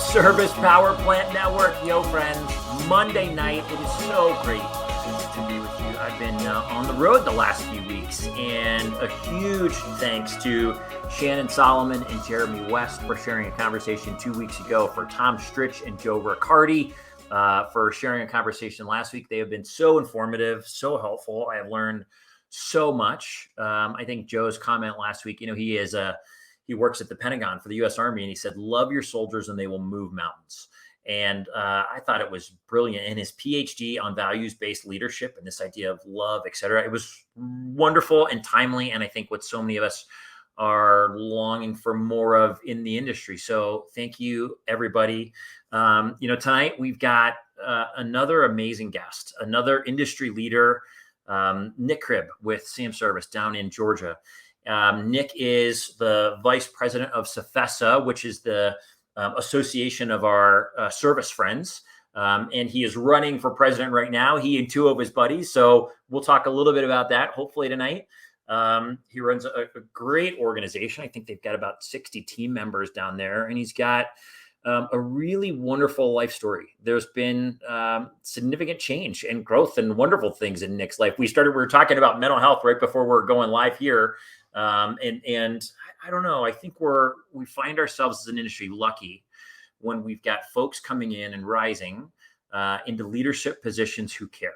Foodservice Powerplant Network. Yo, friends, Monday night. It is so great to be with you. I've been on the road the last few weeks, and a huge thanks to Shannon Solomon and Jeremy West for sharing a conversation 2 weeks ago, for Tom Stritch and Joe Riccardi for sharing a conversation last week. They have been so informative, so helpful. I have learned so much. I think Joe's comment last week, he works at the Pentagon for the U.S. Army, and he said, love your soldiers and they will move mountains. And I thought it was brilliant. And his PhD on values-based leadership and this idea of love, et cetera, it was wonderful and timely. And I think what so many of us are longing for more of in the industry. So thank you, everybody. Tonight we've got another amazing guest, another industry leader, Nick Cribb with CFESA down in Georgia. Nick is the Vice President of CFESA, which is the association of our service friends. And he is running for president right now, he and two of his buddies. So we'll talk a little bit about that, hopefully tonight. He runs a great organization. I think they've got about 60 team members down there, and he's got a really wonderful life story. There's been significant change and growth and wonderful things in Nick's life. We were talking about mental health right before we're going live here. And I don't know, I think we find ourselves as an industry lucky when we've got folks coming in and rising into leadership positions who care,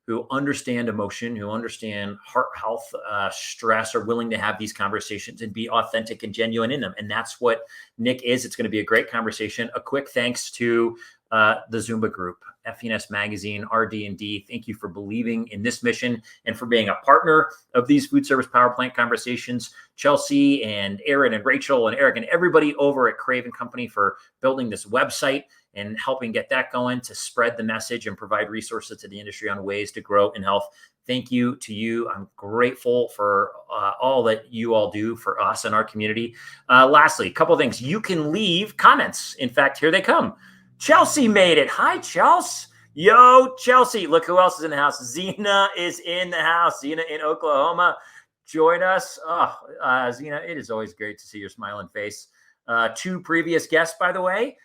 who understand emotion, who understand heart health, stress, are willing to have these conversations and be authentic and genuine in them. And that's what Nick is. It's going to be a great conversation. A quick thanks to the Zumba Group, FENS Magazine, RD&D. Thank you for believing in this mission and for being a partner of these Foodservice Powerplant conversations. Chelsea and Aaron and Rachel and Eric and everybody over at Cribb & Company for building this website and helping get that going to spread the message and provide resources to the industry on ways to grow in health. Thank you to you. I'm grateful for all that you all do for us and our community. Lastly, a couple of things. You can leave comments. In fact, here they come. Chelsea made it. Hi, Chelsea. Yo, Chelsea. Look who else is in the house. Zena is in the house. Zena in Oklahoma. Join us. Zena, it is always great to see your smiling face. Two previous guests, by the way.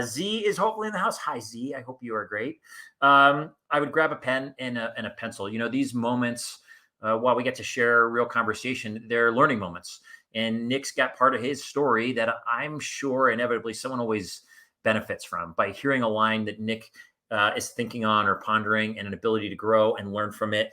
Z is hopefully in the house. Hi, Z. I hope you are great. I would grab a pen and a pencil. These moments, while we get to share real conversation, they're learning moments. And Nick's got part of his story that I'm sure inevitably someone always benefits from by hearing a line that Nick is thinking on or pondering, and an ability to grow and learn from it.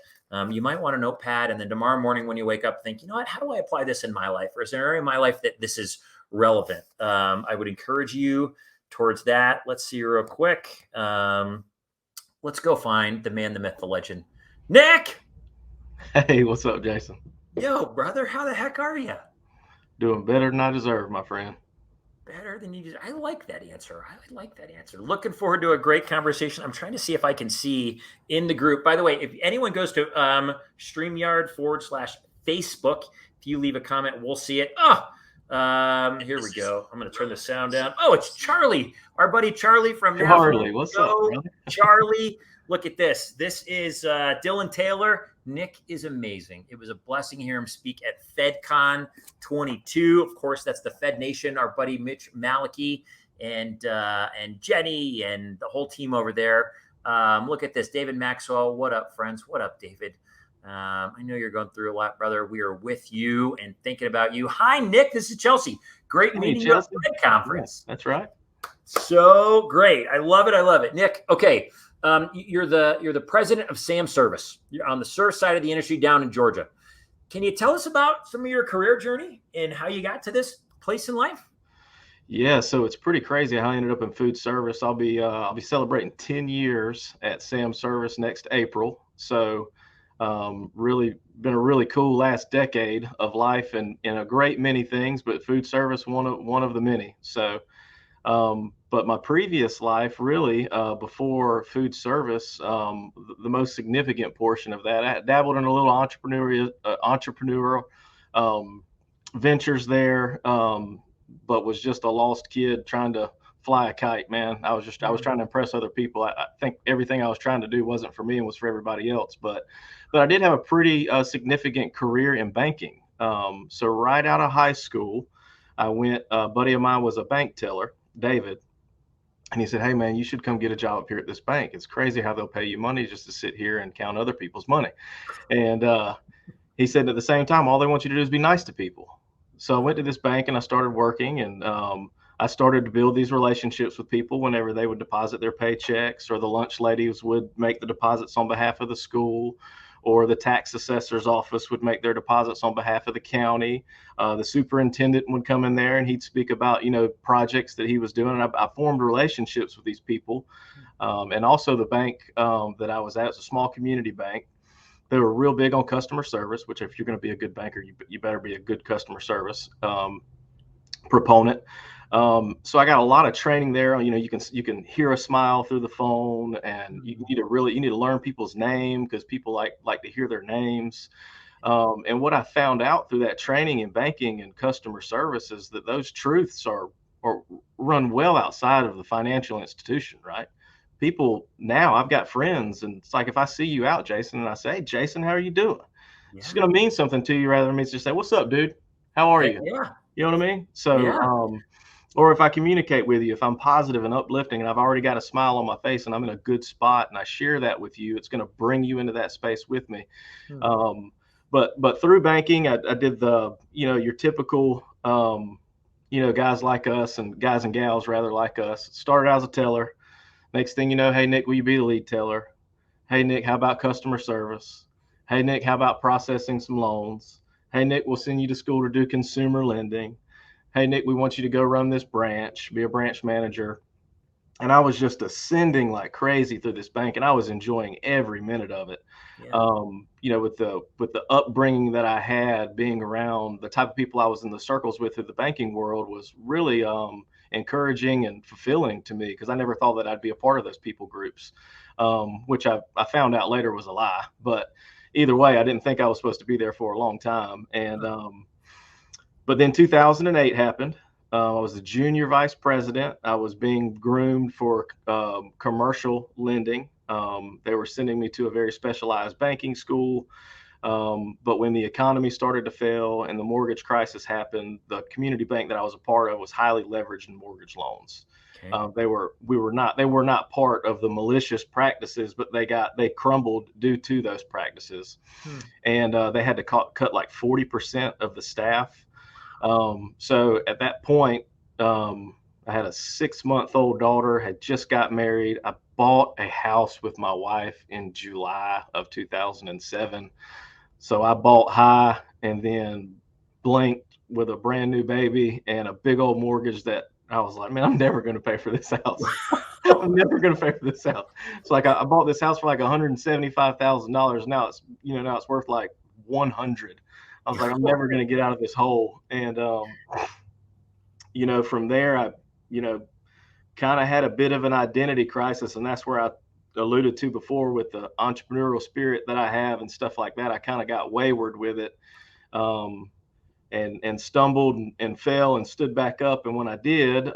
You might want a notepad, and then tomorrow morning when you wake up, think, how do I apply this in my life? Or is there an area in my life that this is relevant? I would encourage you towards that. Let's see real quick. Let's go find the man, the myth, the legend. Nick! Hey, what's up, Jason? Yo, brother, how the heck are you? Doing better than I deserve, my friend. Better than you deserve. I like that answer. Looking forward to a great conversation. I'm trying to see if I can see in the group. By the way, if anyone goes to StreamYard/Facebook, if you leave a comment, we'll see it. Here we go. I'm going to turn the sound down. Oh, it's Charlie, our buddy Charlie from Charlie. What's up, brother? Charlie, look at this. This is Dylan Taylor. Nick is amazing. It was a blessing to hear him speak at FedCon 22. Of course, that's the Fed Nation. Our buddy Mitch Maliki and Jenny and the whole team over there. Look at this. David Maxwell. What up, friends? What up, David? I know you're going through a lot, brother. We are with you and thinking about you. Hi, Nick. This is Chelsea. Great meeting you at the Fed conference. Yeah, that's right. So great. I love it. Nick, okay. You're the president of CFESA. You're on the service side of the industry down in Georgia. Can you tell us about some of your career journey and how you got to this place in life? Yeah, so it's pretty crazy how I ended up in food service. I'll be celebrating 10 years at CFESA next April. So really been a really cool last decade of life, and in a great many things, but food service one of the many. So but my previous life, really, before food service, the most significant portion of that, I dabbled in a little entrepreneurial ventures there, but was just a lost kid trying to fly a kite, man. I was trying to impress other people. I think everything I was trying to do wasn't for me and was for everybody else. But I did have a pretty significant career in banking. So right out of high school, I went. A buddy of mine was a bank teller, David, And he said, "Hey man, you should come get a job up here at this bank. It's crazy how they'll pay you money just to sit here and count other people's money." And he said, at the same time, all they want you to do is be nice to people. So I went to this bank and I started working, and I started to build these relationships with people whenever they would deposit their paychecks, or the lunch ladies would make the deposits on behalf of the school, or the tax assessor's office would make their deposits on behalf of the county. The superintendent would come in there and he'd speak about, projects that he was doing. And I formed relationships with these people. And also the bank that I was at was a small community bank. They were real big on customer service, which if you're going to be a good banker, you better be a good customer service proponent. So I got a lot of training there. You can hear a smile through the phone, and you need to learn people's name, because people like to hear their names. And what I found out through that training in banking and customer service is that those truths are run well outside of the financial institution, right? People now, I've got friends, and it's like if I see you out, Jason, and I say, "Hey, Jason, how are you doing?" Yeah. It's going to mean something to you rather than me just say, "What's up, dude? How are you?" Yeah. You know what I mean? So, Yeah. or if I communicate with you, if I'm positive and uplifting and I've already got a smile on my face and I'm in a good spot and I share that with you, it's going to bring you into that space with me. But through banking, I did your typical, guys like us, and guys and gals rather like us. Started out as a teller. Next thing you know, "Hey, Nick, will you be the lead teller? Hey, Nick, how about customer service? Hey, Nick, how about processing some loans? Hey, Nick, we'll send you to school to do consumer lending. Hey, Nick, we want you to go run this branch, be a branch manager." And I was just ascending like crazy through this bank, and I was enjoying every minute of it. Yeah. With the upbringing that I had, being around the type of people I was in the circles with through the banking world was really encouraging and fulfilling to me, because I never thought that I'd be a part of those people groups, which I found out later was a lie. But either way, I didn't think I was supposed to be there for a long time. And but then 2008 happened. I was the junior vice president. I was being groomed for commercial lending. They were sending me to a very specialized banking school. But when the economy started to fail and the mortgage crisis happened, the community bank that I was a part of was highly leveraged in mortgage loans. Okay. They were not part of the malicious practices, but they crumbled due to those practices. And they had to cut like 40% of the staff. So at that point, I had a 6-month-old daughter, had just got married. I bought a house with my wife in July of 2007. So I bought high and then blinked with a brand new baby and a big old mortgage that I was like, "Man, I'm never going to pay for this house." I'm never going to pay for this house. So like I bought this house for like $175,000. Now it's worth like 100. I was like, "I'm never going to get out of this hole." And from there, I kind of had a bit of an identity crisis, and that's where I alluded to before with the entrepreneurial spirit that I have and stuff like that. I kind of got wayward with it, and stumbled and fell and stood back up. And when I did,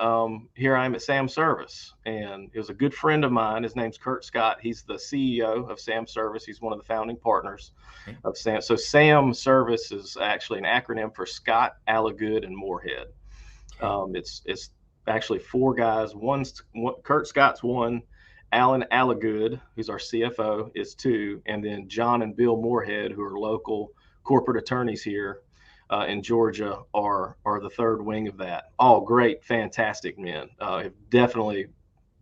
here I am at Sam Service, and it was a good friend of mine. His name's Kurt Scott. He's the CEO of Sam Service. He's one of the founding partners of Sam. So Sam Service is actually an acronym for Scott, Allagood, and Moorhead. It's actually 4 guys. Kurt Scott's 1, Alan Allagood, who's our CFO, is 2, and then John and Bill Moorhead, who are local corporate attorneys here in Georgia, are the third wing of that. All great, fantastic men. Definitely,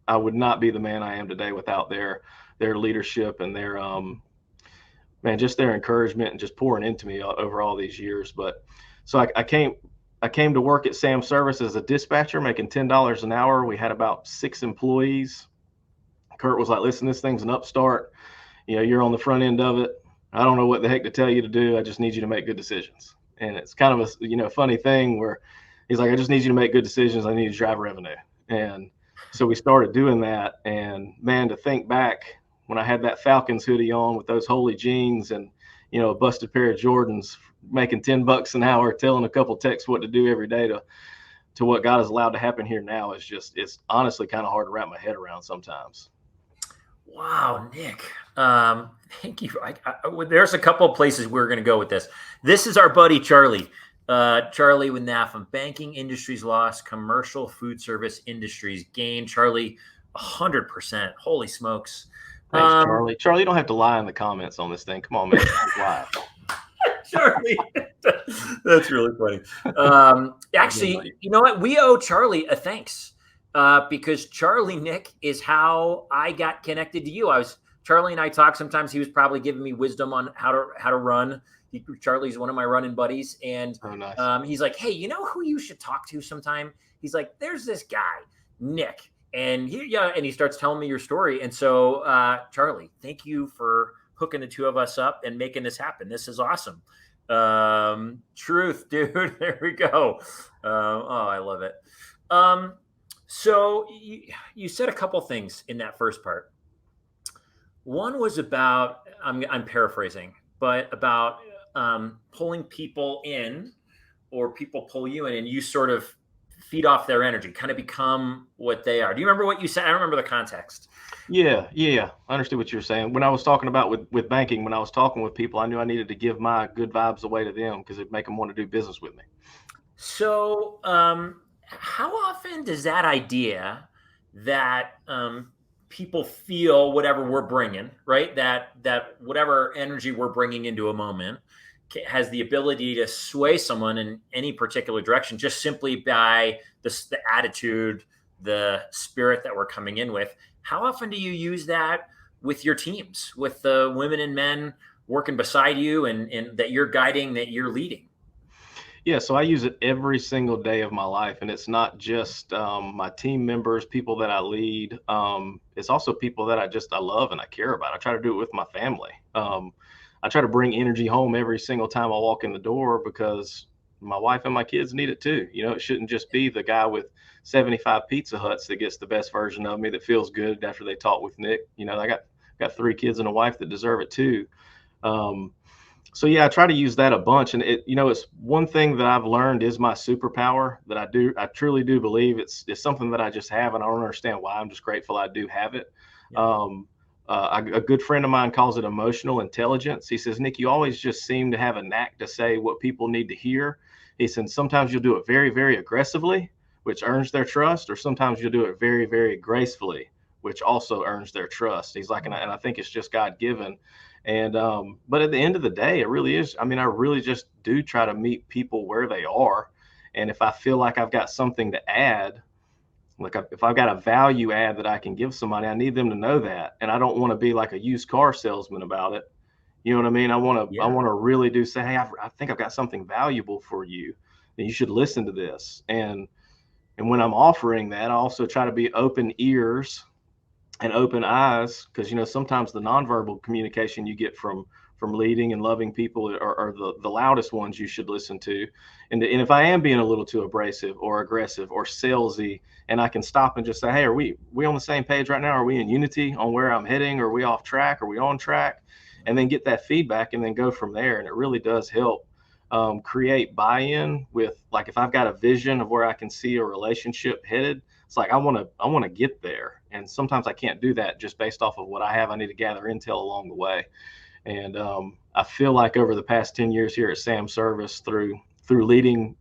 I would not be the man I am today without their leadership and their just their encouragement and just pouring into me over all these years. But so I came to work at Sam Service as a dispatcher, making $10 an hour. We had about 6 employees. Kurt was like, "Listen, this thing's an upstart. You're on the front end of it. I don't know what the heck to tell you to do. I just need you to make good decisions." And it's kind of a funny thing where he's like, "I just need you to make good decisions. I need you to drive revenue." And so we started doing that. And man, to think back when I had that Falcons hoodie on with those holy jeans and a busted pair of Jordans, making $10 an hour, telling a couple techs what to do every day, to what God has allowed to happen here now it's honestly kind of hard to wrap my head around sometimes. Wow, Nick. Thank you. There's a couple of places we're going to go with this. This is our buddy Charlie. Charlie with NAFM, banking industries lost, commercial food service industries gain. Charlie, 100%. Holy smokes. Thanks, Charlie. Charlie, you don't have to lie in the comments on this thing. Come on, man. Lie. Charlie, that's really funny. Actually, you know what? We owe Charlie a thanks because Charlie, Nick, is how I got connected to you. Charlie and I talk sometimes. He was probably giving me wisdom on how to run. Charlie's one of my running buddies, and nice. He's like, "Hey, you know who you should talk to sometime?" He's like, "There's this guy, Nick." And he starts telling me your story. And so, Charlie, thank you for hooking the two of us up and making this happen. This is awesome. Truth, dude. There we go. I love it. So you said a couple things in that first part. One was about, I'm paraphrasing, but about pulling people in, or people pull you in, and you sort of feed off their energy, kind of become what they are. Do you remember what you said? I don't remember the context. Yeah. I understood what you were saying. When I was talking about with banking, when I was talking with people, I knew I needed to give my good vibes away to them because it'd make them want to do business with me. So how often does that idea that people feel whatever we're bringing, right? That whatever energy we're bringing into a moment has the ability to sway someone in any particular direction just simply by the attitude, the spirit that we're coming in with. How often do you use that with your teams, with the women and men working beside you and that you're guiding, that you're leading? Yeah, so I use it every single day of my life, and it's not just my team members, people that I lead. It's also people that I love and I care about. I try to do it with my family. I try to bring energy home every single time I walk in the door because my wife and my kids need it too. You know, it shouldn't just be the guy with 75 Pizza Huts that gets the best version of me that feels good after they talk with Nick. You know, I got 3 kids and a wife that deserve it too. So yeah, I try to use that a bunch, and it's one thing that I've learned is my superpower that I truly do believe it's something that I just have, and I don't understand why. I'm just grateful I do have it. Yeah. A good friend of mine calls it emotional intelligence. He says, Nick, you always just seem to have a knack to say what people need to hear. He said, sometimes you'll do it very, very aggressively, which earns their trust, or sometimes you'll do it very, very gracefully, which also earns their trust. He's like, and I think it's just God given. And but at the end of the day, it really is. I mean, I really just do try to meet people where they are. And if I feel like I've got something to add, like if I've got a value add that I can give somebody, I need them to know that. And I don't want to be like a used car salesman about it. You know what I mean? I want to really do say, hey, I think I've got something valuable for you, and you should listen to this. And when I'm offering that, I also try to be open ears and open eyes, because sometimes the nonverbal communication you get from leading and loving people are the loudest ones you should listen to. And if I am being a little too abrasive or aggressive or salesy, and I can stop and just say, hey, are we on the same page right now? Are we in unity on where I'm heading? Are we off track? Are we on track? And then get that feedback and then go from there. And it really does help create buy-in with, like, if I've got a vision of where I can see a relationship headed, it's like I want to get there. And sometimes I can't do that just based off of what I have. I need to gather intel along the way. And I feel like over the past 10 years here at Sam Service, through leading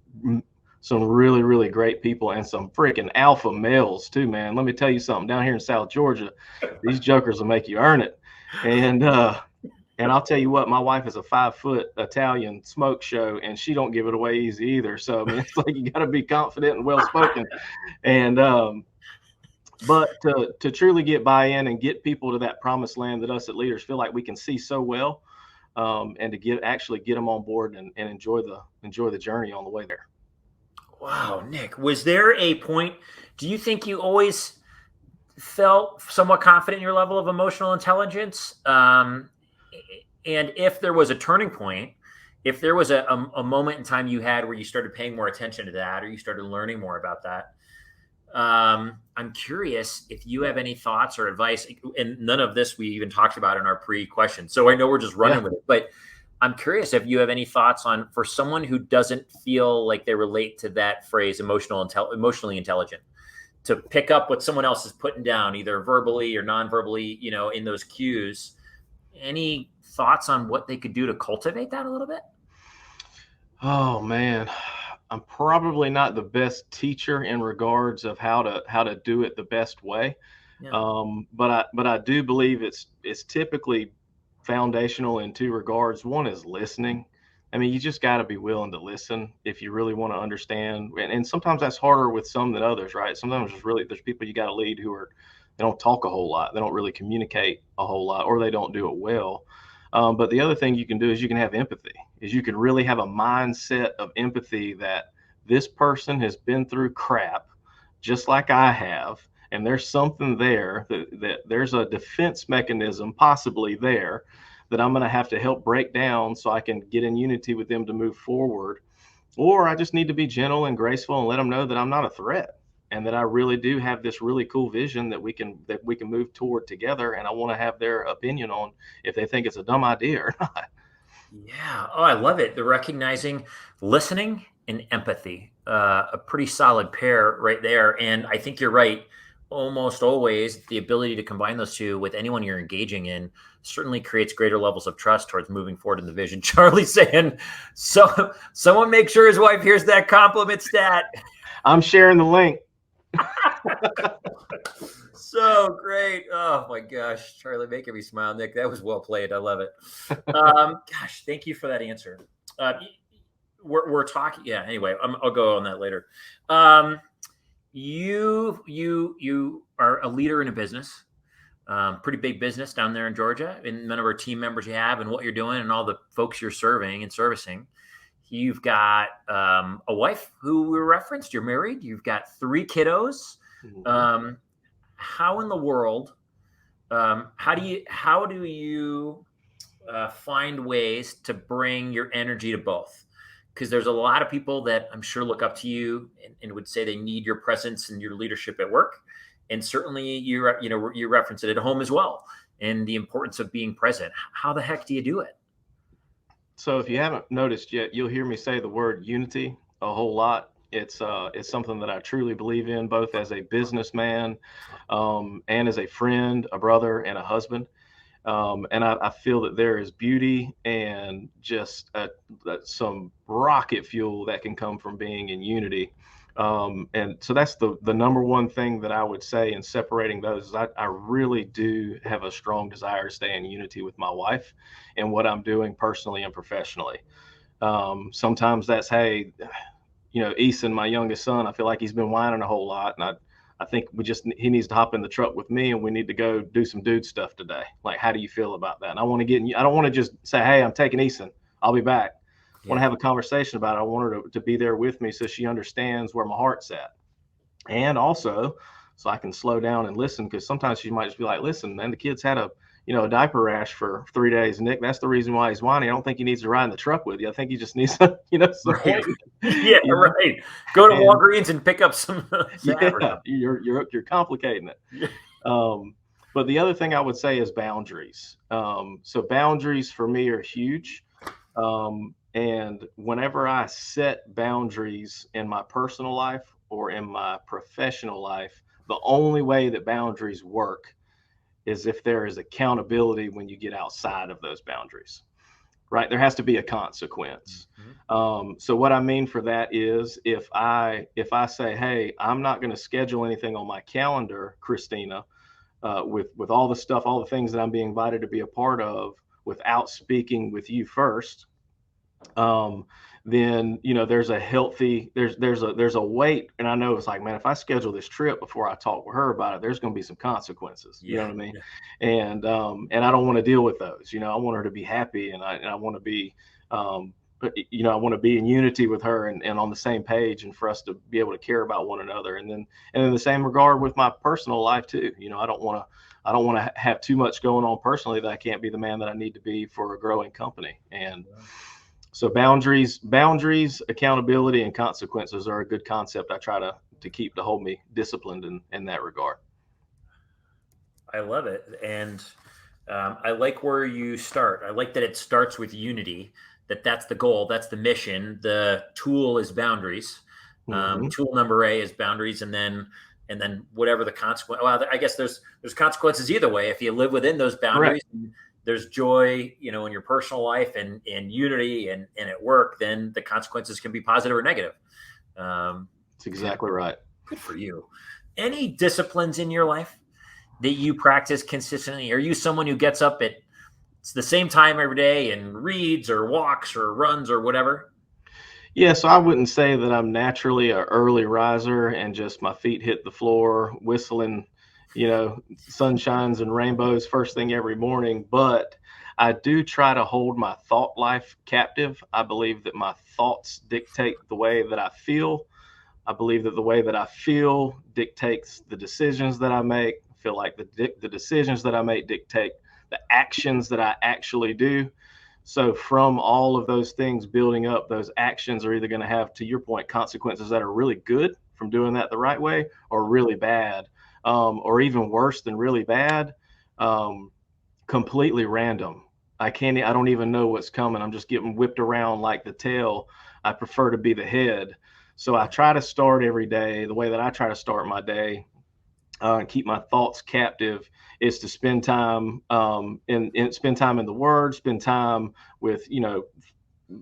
some really, really great people and some freaking alpha males too, man. Let me tell you something. Down here in South Georgia, these jokers will make you earn it. And I'll tell you what, my wife is a 5-foot Italian smoke show, and she don't give it away easy either. So I mean, it's like you got to be confident and well spoken. And but to truly get buy-in and get people to that promised land that us as leaders feel like we can see so well, and to actually get them on board and enjoy the journey on the way there. Wow, Nick, was there a point? Do you think you always felt somewhat confident in your level of emotional intelligence? And if there was a turning point, if there was a moment in time you had where you started paying more attention to that, or you started learning more about that, I'm curious if you have any thoughts or advice. And none of this we even talked about in our pre-question, so I know we're just running with it. But I'm curious if you have any thoughts on, for someone who doesn't feel like they relate to that phrase, emotionally intelligent, to pick up what someone else is putting down, either verbally or non-verbally, in those cues. Any thoughts on what they could do to cultivate that a little bit? Oh man, I'm probably not the best teacher in regards of how to do it the best way. Yeah. But I do believe it's typically foundational in two regards. One is listening. I mean, you just got to be willing to listen if you really want to understand. And sometimes that's harder with some than others, right? Sometimes there's people you got to lead who are they don't talk a whole lot, they don't really communicate a whole lot, or they don't do it well. But the other thing you can do is you can have empathy. Is you can really have a mindset of empathy that this person has been through crap, just like I have, and there's something there that there's a defense mechanism possibly there that I'm going to have to help break down so I can get in unity with them to move forward. Or I just need to be gentle and graceful and let them know that I'm not a threat and that I really do have this really cool vision that we can move toward together. And I want to have their opinion on if they think it's a dumb idea or not. Yeah. Oh, I love it. The recognizing, listening, and empathy. A pretty solid pair right there. And I think you're right. Almost always, the ability to combine those two with anyone you're engaging in certainly creates greater levels of trust towards moving forward in the vision. Charlie saying, "So, someone make sure his wife hears that compliment stat." I'm sharing the link. So great. Oh my gosh, Charlie, making me smile. Nick, that was well played. I love it. Gosh, thank you for that answer. We're talking. Yeah. Anyway, I'll go on that later. You are a leader in a business, pretty big business down there in Georgia, and none of our team members you have, and what you're doing, and all the folks you're serving and servicing. You've got a wife who we referenced. You're married. You've got 3 kiddos. How in the world? How do you find ways to bring your energy to both? Because there's a lot of people that I'm sure look up to you and would say they need your presence and your leadership at work, and certainly you reference it at home as well, and the importance of being present. How the heck do you do it? So if you haven't noticed yet, you'll hear me say the word unity a whole lot. It's something that I truly believe in, both as a businessman, and as a friend, a brother, and a husband. And I feel that there is beauty and just some rocket fuel that can come from being in unity. And so that's the number one thing that I would say in separating those is I really do have a strong desire to stay in unity with my wife and what I'm doing personally and professionally. Sometimes that's, hey, Eason, my youngest son, I feel like he's been whining a whole lot. And I think he needs to hop in the truck with me and we need to go do some dude stuff today. Like, how do you feel about that? And I don't want to just say, hey, I'm taking Eason, I'll be back. I want to have a conversation about it. I want her to be there with me so she understands where my heart's at. And also so I can slow down and listen, because sometimes she might just be like, listen, man, the kid's had a diaper rash for 3 days. Nick, that's the reason why he's whining. I don't think he needs to ride in the truck with you. I think he just needs some, Right. Yeah, right. Go to Walgreens and pick up some. Yeah, you're complicating it. Yeah. But the other thing I would say is boundaries. So boundaries for me are huge. And whenever I set boundaries in my personal life or in my professional life, the only way that boundaries work is if there is accountability when you get outside of those boundaries, right? There has to be a consequence. So what I mean for that is if I say, hey, I'm not going to schedule anything on my calendar, Christina, with all the stuff, all the things that I'm being invited to be a part of without speaking with you first, then there's a healthy there's a weight. And I know it's like, man, if I schedule this trip before I talk with her about it, there's going to be some consequences. You know what I mean? Yeah. And I don't want to deal with those. I want her to be happy, and I want to be I want to be in unity with her and on the same page, and for us to be able to care about one another. And in the same regard with my personal life too. I don't want to have too much going on personally that I can't be the man that I need to be for a growing company. And so boundaries, accountability, and consequences are a good concept I try to keep to hold me disciplined in that regard. I love it. And I like where you start. I like that it starts with unity, that's the goal. That's the mission. The tool is boundaries. Tool number A is boundaries. And then whatever the consequence, well, I guess there's consequences either way. If you live within those boundaries, there's joy, in your personal life and unity and at work, then the consequences can be positive or negative. That's exactly right. Good for you. Any disciplines in your life that you practice consistently? Are you someone who gets up at the same time every day and reads or walks or runs or whatever? Yeah, so I wouldn't say that I'm naturally an early riser and just my feet hit the floor whistling, sunshines and rainbows first thing every morning, but I do try to hold my thought life captive. I believe that my thoughts dictate the way that I feel. I believe that the way that I feel dictates the decisions that I make. I feel like the decisions that I make dictate the actions that I actually do. So from all of those things building up, those actions are either going to have, to your point, consequences that are really good from doing that the right way, or really bad, or even worse than really bad, completely random. I don't even know what's coming. I'm just getting whipped around like the tail. I prefer to be the head. So I try to start every day. The way that I try to start my day and keep my thoughts captive is to spend time spend time in the Word, spend time with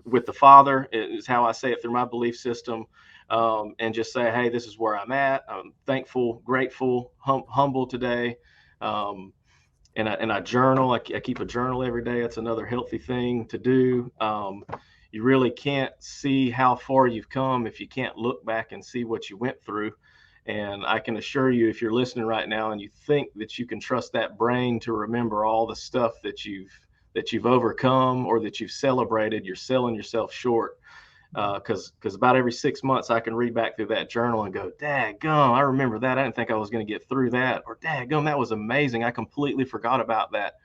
with the Father is how I say it through my belief system, and just say, hey, this is where I'm at. I'm thankful, grateful, humble today. And I journal. I keep a journal every day. That's another healthy thing to do. You really can't see how far you've come if you can't look back and see what you went through. And I can assure you, if you're listening right now and you think that you can trust that brain to remember all the stuff that you've overcome or that you've celebrated, you're selling yourself short. Because about every 6 months I can read back through that journal and go, daggum, I remember that. I didn't think I was going to get through that. Or daggum, that was amazing. I completely forgot about that.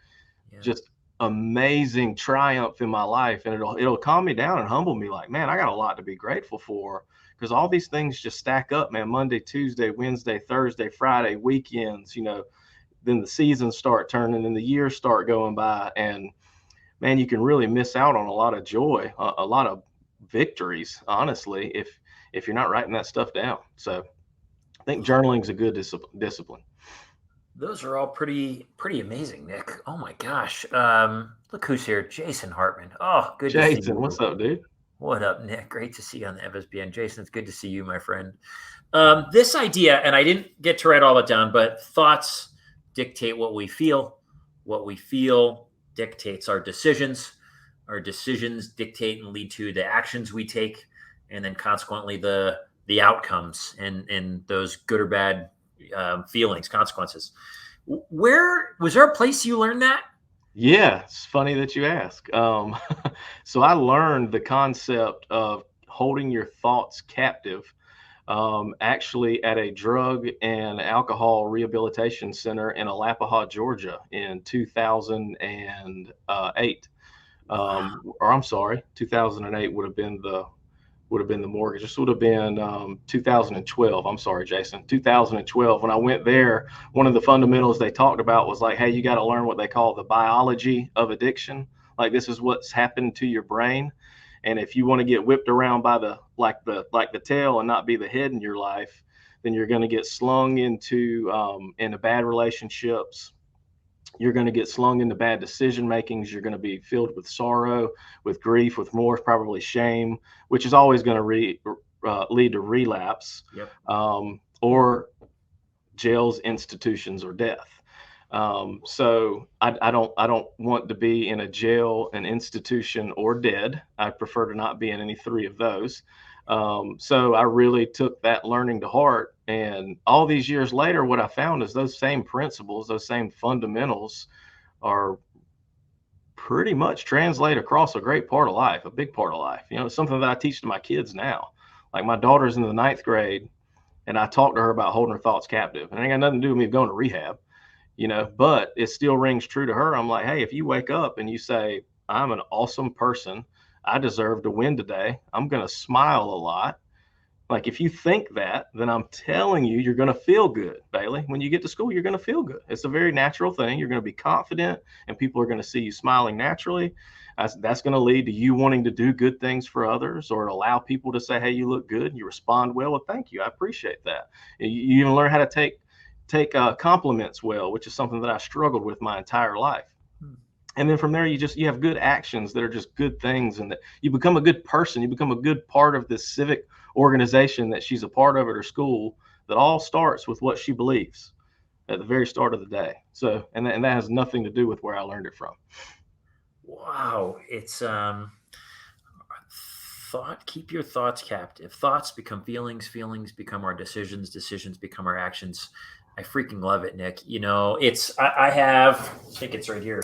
Yeah. Just amazing triumph in my life. And it'll calm me down and humble me like, man, I got a lot to be grateful for, because all these things just stack up, man. Monday, Tuesday, Wednesday, Thursday, Friday, weekends, then the seasons start turning and the years start going by. And man, you can really miss out on a lot of joy, a lot of victories, honestly, if you're not writing that stuff down. So I think journaling is a good discipline. Those are all pretty amazing, Nick. Oh my gosh. Look who's here. Jason Hartman. Oh, good to see Jason, you. what's up, dude? What up, Nick? Great to see you on the FSPN. Jason, it's good to see you, my friend. This idea, and I didn't get to write all of it down, but thoughts dictate what we feel. What we feel dictates our decisions. Our decisions dictate and lead to the actions we take, and then consequently the outcomes and those good or bad feelings, consequences. Where was there a place you learned that? Yeah, it's funny that you ask. So I learned the concept of holding your thoughts captive actually at a drug and alcohol rehabilitation center in Alapaha, Georgia in 2008. Or I'm sorry, 2008 would have been the mortgage. This would have been 2012. I'm sorry, Jason. 2012. When I went there, one of the fundamentals they talked about was like, hey, you got to learn what they call the biology of addiction. Like, this is what's happened to your brain, and if you want to get whipped around by the tail and not be the head in your life, then you're going to get slung into bad relationships. You're going to get slung into bad decision makings. You're going to be filled with sorrow, with grief, with remorse, probably shame, which is always going to lead to relapse, Yep. Or jails, institutions, or death. So I don't want to be in a jail, an institution, or dead. I prefer to not be in any three of those. So I really took that learning to heart. And all these years later, what I found is those same principles, those same fundamentals are pretty much translate across a great part of life, a big part of life. It's something that I teach to my kids now. Like, my daughter's in the 9th grade, and I talk to her about holding her thoughts captive. And it ain't got nothing to do with me going to rehab, but it still rings true to her. I'm like, hey, if you wake up and you say, I'm an awesome person, I deserve to win today, I'm going to smile a lot. Like, if you think that, then I'm telling you, you're going to feel good, Bailey. When you get to school, you're going to feel good. It's a very natural thing. You're going to be confident, and people are going to see you smiling naturally. That's going to lead to you wanting to do good things for others, or allow people to say, hey, you look good, and you respond well. Well, thank you. I appreciate that. You even learn how to take compliments well, which is something that I struggled with my entire life. And then from there, you have good actions that are just good things, and that you become a good person. You become a good part of this civic organization that she's a part of at her school, that all starts with what she believes at the very start of the day. So, and that has nothing to do with where I learned it from. Wow. It's keep your thoughts captive. Thoughts become feelings, feelings become our decisions, decisions become our actions. I freaking love it, Nick. I think it's right here,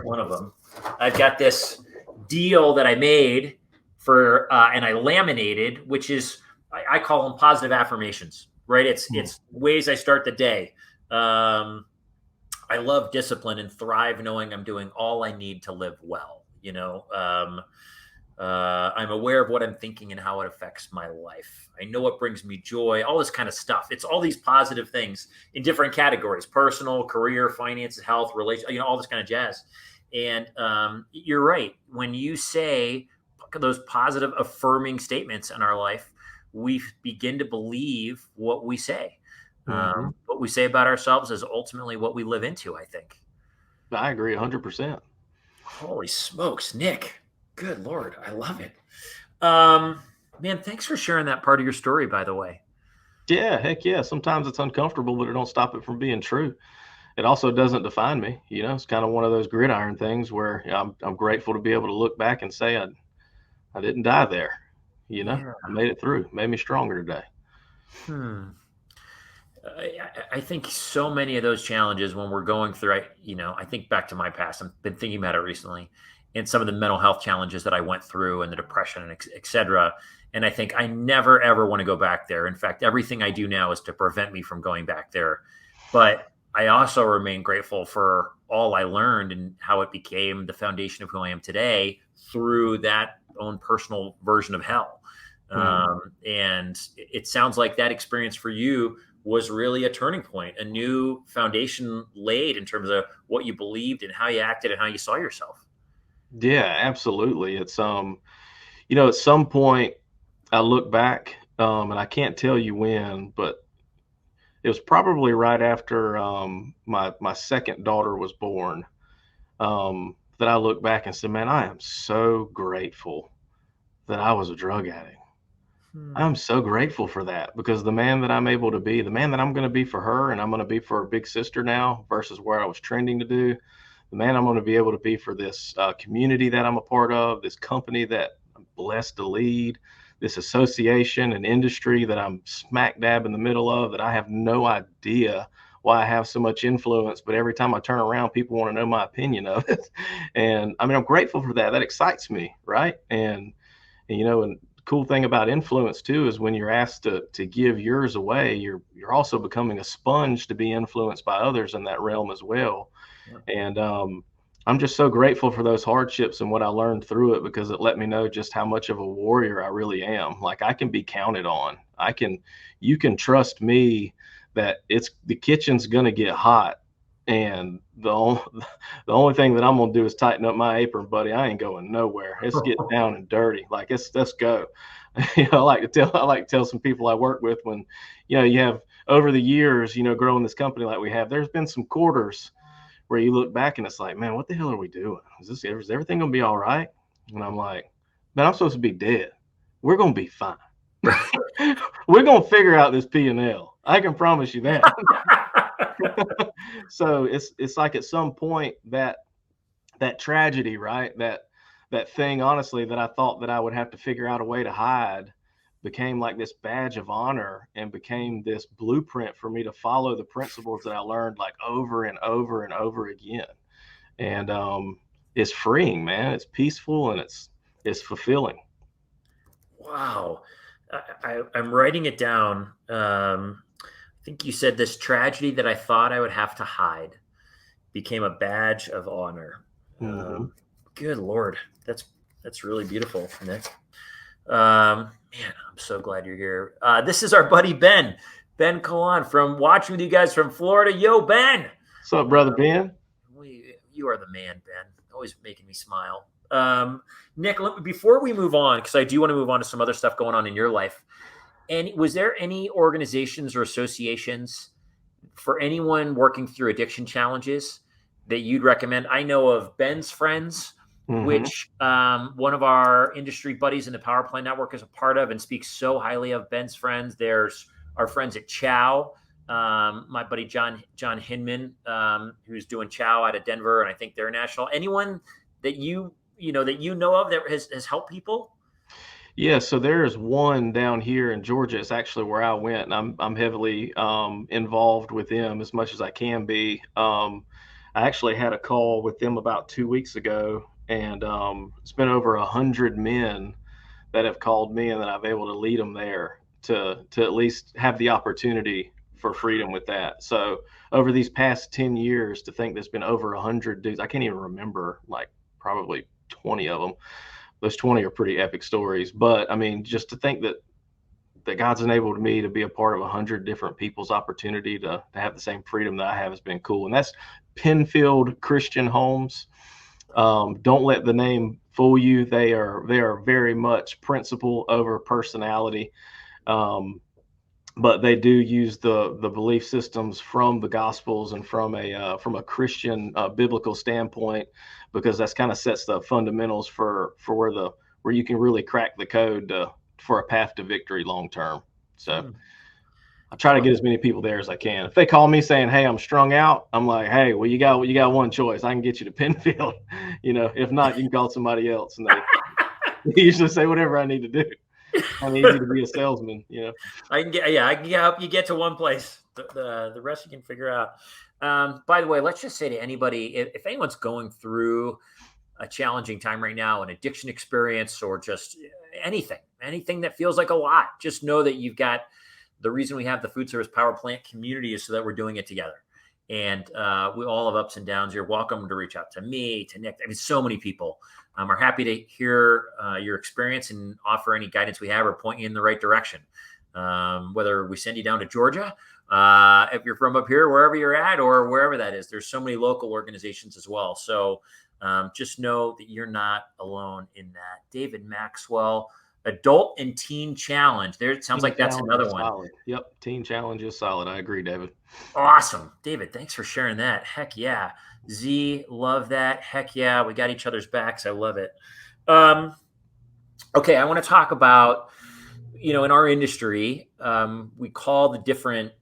one of them. I've got this deal that I made and I laminated, which is, I call them positive affirmations, right? It's ways I start the day. I love discipline and thrive knowing I'm doing all I need to live well. I'm aware of what I'm thinking and how it affects my life. I know what brings me joy, all this kind of stuff. It's all these positive things in different categories: personal, career, finances, health, relation, all this kind of jazz. And you're right. When you say those positive affirming statements in our life, we begin to believe what we say. What we say about ourselves is ultimately what we live into, I think. I agree 100%. Holy smokes, Nick. Good Lord. I love it. Man, thanks for sharing that part of your story, by the way. Yeah, heck yeah. Sometimes it's uncomfortable, but it don't stop it from being true. It also doesn't define me. It's kind of one of those gridiron things where I'm grateful to be able to look back and say I didn't die there. Yeah. I made it through, made me stronger today. I think so many of those challenges when we're going through, I think back to my past. I've been thinking about it recently, and some of the mental health challenges that I went through and the depression and et cetera. And I think I never, ever want to go back there. In fact, everything I do now is to prevent me from going back there. But I also remain grateful for all I learned and how it became the foundation of who I am today through that own personal version of hell. And it sounds like that experience for you was really a turning point, a new foundation laid in terms of what you believed and how you acted and how you saw yourself. Yeah, absolutely. It's at some point I look back, and I can't tell you when, but it was probably right after my second daughter was born, that I look back and said, man, I am so grateful that I was a drug addict. I'm so grateful for that, because the man that I'm able to be, the man that I'm going to be for her, and I'm going to be for her big sister now versus where I was trending to do, the man I'm going to be able to be for this community that I'm a part of, this company that I'm blessed to lead, this association and industry that I'm smack dab in the middle of, that I have no idea why I have so much influence, but every time I turn around, people want to know my opinion of it. And I mean, I'm grateful for that. That excites me, right? And the cool thing about influence too is when you're asked to give yours away, you're also becoming a sponge to be influenced by others in that realm as well. Yeah. And I'm just so grateful for those hardships and what I learned through it, because it let me know just how much of a warrior I really am. Like, I can be counted on. You can trust me that the kitchen's going to get hot, and the only thing that I'm going to do is tighten up my apron, buddy. I ain't going nowhere. Let's get down and dirty. Like, let's go. I like to tell some people I work with, when, you have over the years, growing this company like we have, there's been some quarters where you look back and it's like, man, what the hell are we doing? Is everything going to be all right? And I'm like, man, I'm supposed to be dead. We're going to be fine. We're going to figure out this P&L. I can promise you that. So it's like, at some point, that tragedy, right? That thing, honestly, that I thought that I would have to figure out a way to hide, became like this badge of honor, and became this blueprint for me to follow the principles that I learned, like, over and over and over again. And it's freeing, man. It's peaceful, and it's fulfilling. Wow. I'm writing it down. I think you said, this tragedy that I thought I would have to hide became a badge of honor. Good Lord. That's really beautiful, Nick. Man, I'm so glad you're here. This is our buddy Ben Kalan, from watching with you guys from Florida. Yo, Ben. What's up, brother Ben? You are the man, Ben. Always making me smile. Nick, before we move on, because I do want to move on to some other stuff going on in your life, and was there any organizations or associations for anyone working through addiction challenges that you'd recommend? I know of Ben's Friends, Hmm. which one of our industry buddies in the Power Plant Network is a part of and speaks so highly of Ben's Friends. There's our friends at Chow. My buddy John Hinman, who's doing Chow out of Denver, and I think they're national. Anyone that you know of that has helped people? Yeah, so there's one down here in Georgia. It's actually where I went, and I'm heavily involved with them as much as I can be. I actually had a call with them about 2 weeks ago, and it's been over 100 men that have called me, and that I've able to lead them there to at least have the opportunity for freedom with that. So over these past 10 years, to think there's been over 100 dudes, I can't even remember, like probably 20 of them. Those 20 are pretty epic stories. But I mean, just to think that God's enabled me to be a part of 100 different people's opportunity to have the same freedom that I have has been cool. And that's Penfield Christian Homes. Don't let the name fool you. They are very much principle over personality. But they do use the belief systems from the Gospels and from a Christian biblical standpoint, because that's kind of sets the fundamentals for where you can really crack the code for a path to victory long term. So I try to get as many people there as I can. If they call me saying, "Hey, I'm strung out," I'm like, "Hey, well, you got one choice. I can get you to Penfield. If not, you can call somebody else." And they usually say whatever I need to do. I'm easy to be a salesman. I can help you get to one place. The rest you can figure out. By the way, let's just say to anybody, if anyone's going through a challenging time right now, an addiction experience, or just anything that feels like a lot, just know that you've got the reason we have the Food Service Power Plant community is so that we're doing it together. And we all have ups and downs. You're welcome to reach out to me, to Nick. I mean, so many people are happy to hear your experience and offer any guidance we have or point you in the right direction. Whether we send you down to Georgia, if you're from up here, wherever you're at, or wherever that is, there's so many local organizations as well. So just know that you're not alone in that. David Maxwell, Adult and Teen Challenge. There, it sounds Teen like that's challenge another is one. solid. Yep, teen challenge is solid. I agree, David. Awesome. David, thanks for sharing that. Heck yeah. Z, love that. Heck yeah. We got each other's backs. I love it. Um, okay, I want to talk about, in our industry, we call the different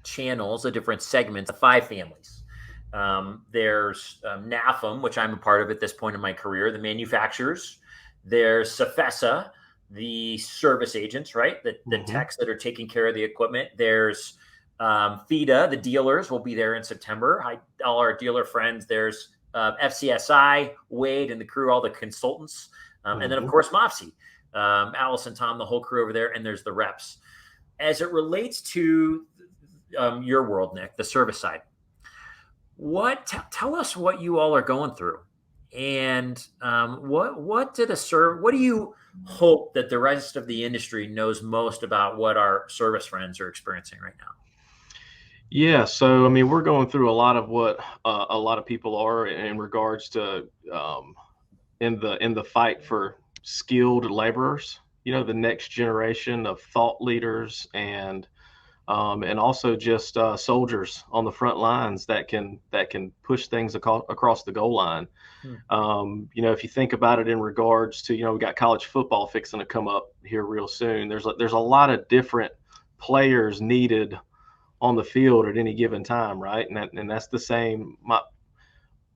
channels, the different segments, the five families. There's NAFM, which I'm a part of at this point in my career, the manufacturers. There's CFESA, the service agents, right? The techs that are taking care of the equipment. There's FIDA, the dealers will be there in September. All our dealer friends. There's FCSI, Wade and the crew, all the consultants. And then, of course, MOPSI, Allison, Tom, the whole crew over there. And there's the reps. As it relates to your world, Nick, the service side, tell us what you all are going through. And what do you hope that the rest of the industry knows most about what our service friends are experiencing right now? Yeah, so I mean, we're going through a lot of what a lot of people are in regards to in the fight for skilled laborers. The next generation of thought leaders and also just soldiers on the front lines that can push things across the goal line. If you think about it in regards to, we got college football fixing to come up here real soon. There's a lot of different players needed on the field at any given time, right? And that's the same.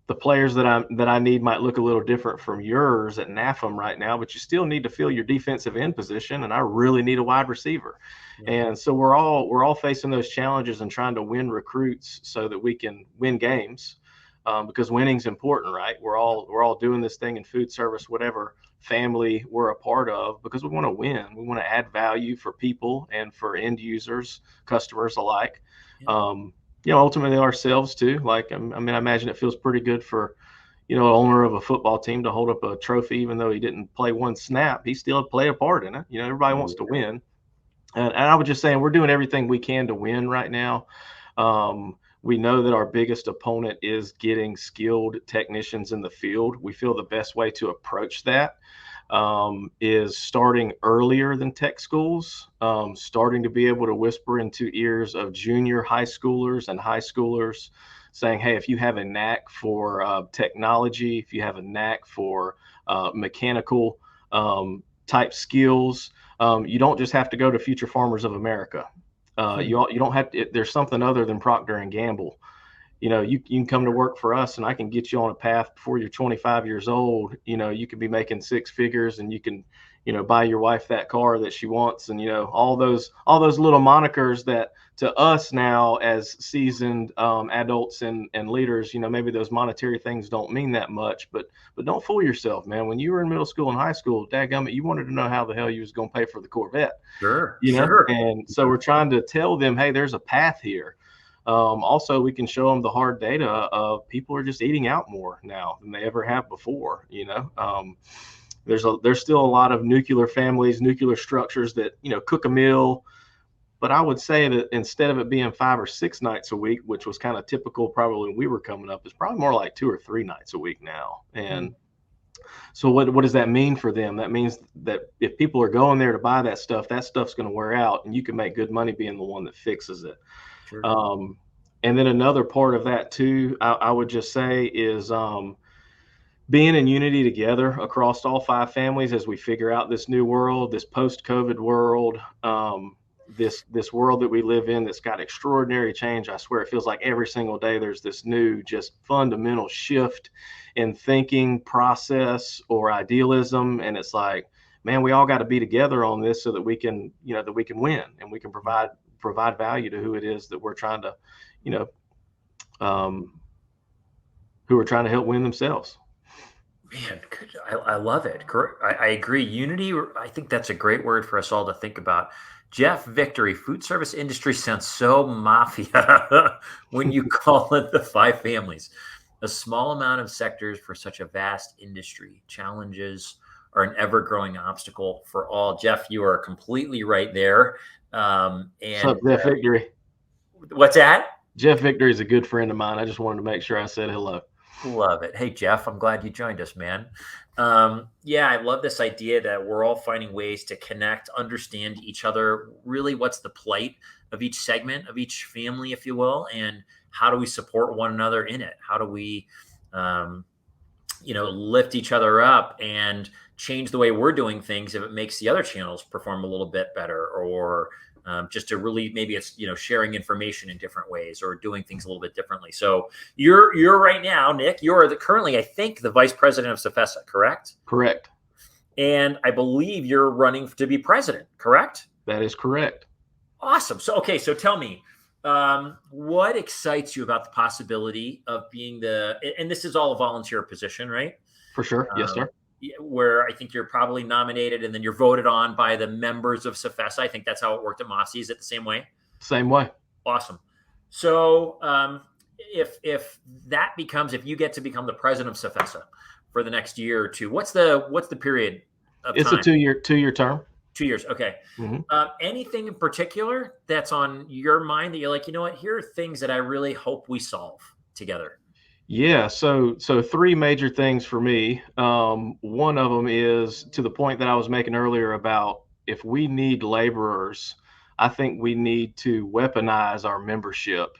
The players that I need might look a little different from yours at NAFM right now, but you still need to fill your defensive end position, and I really need a wide receiver. And so we're all facing those challenges and trying to win recruits so that we can win games, because winning's important, right? We're all doing this thing in food service, whatever family we're a part of, because we want to win. We want to add value for people and for end users, customers alike. Ultimately ourselves too. Like, I mean, I imagine it feels pretty good for, an owner of a football team to hold up a trophy, even though he didn't play one snap. He still played a part in it. Everybody wants to win. And I was just saying, we're doing everything we can to win right now. We know that our biggest opponent is getting skilled technicians in the field. We feel the best way to approach that is starting earlier than tech schools, starting to be able to whisper into ears of junior high schoolers and high schoolers, saying, hey, if you have a knack for technology, if you have a knack for mechanical type skills, you don't just have to go to Future Farmers of America. You don't have to, there's something other than Procter and Gamble. You can come to work for us and I can get you on a path before you're 25 years old. You could be making six figures and you can, buy your wife that car that she wants. And, all those little monikers that to us now as seasoned adults and leaders, maybe those monetary things don't mean that much, but don't fool yourself, man. When you were in middle school and high school, dadgummit, you wanted to know how the hell you was going to pay for the Corvette. Sure. And so we're trying to tell them, hey, there's a path here. Also, we can show them the hard data of people are just eating out more now than they ever have before. There's still a lot of nuclear families, nuclear structures that, cook a meal. But I would say that instead of it being 5 or 6 nights a week, which was kind of typical probably when we were coming up, it's probably more like 2 or 3 nights a week now. And so what does that mean for them? That means that if people are going there to buy that stuff's going to wear out and you can make good money being the one that fixes it. Sure. And then another part of that too, I would just say is being in unity together across all 5 families as we figure out this new world, this post-COVID world, this world that we live in that's got extraordinary change. I swear it feels like every single day there's this new just fundamental shift in thinking process or idealism. And it's like, man, we all got to be together on this so that we can, that we can win and we can provide value to who it is that we're trying to, who are trying to help win themselves. Man, I love it. I agree. Unity, I think that's a great word for us all to think about. Jeff Victory, food service industry sounds so mafia when you call it the 5 families. A small amount of sectors for such a vast industry. Challenges are an ever-growing obstacle for all. Jeff, you are completely right there. And what's up, Jeff Victory? What's that? Jeff Victory is a good friend of mine. I just wanted to make sure I said hello. Love it. Hey, Jeff, I'm glad you joined us, man. Yeah, I love this idea that we're all finding ways to connect, understand each other. Really, what's the plight of each segment, of each family, if you will, and how do we support one another in it? How do we, lift each other up and change the way we're doing things if it makes the other channels perform a little bit better, or just to really, maybe it's, sharing information in different ways or doing things a little bit differently. So you're right now, Nick, you're currently, I think, the Vice President of CFESA, correct? Correct. And I believe you're running to be president, correct? That is correct. Awesome. So tell me, what excites you about the possibility of being and this is all a volunteer position, right? For sure. Yes, sir. Where I think you're probably nominated and then you're voted on by the members of CFESA. I think that's how it worked at Mossy. Is it the same way? Same way. Awesome. So if you get to become the president of CFESA for the next year or two, what's the period of time? It's a 2-year term. 2 years. Okay. Mm-hmm. Anything in particular that's on your mind that you're like, what, here are things that I really hope we solve together? Yeah, so 3 major things for me. One of them is to the point that I was making earlier about if we need laborers, I think we need to weaponize our membership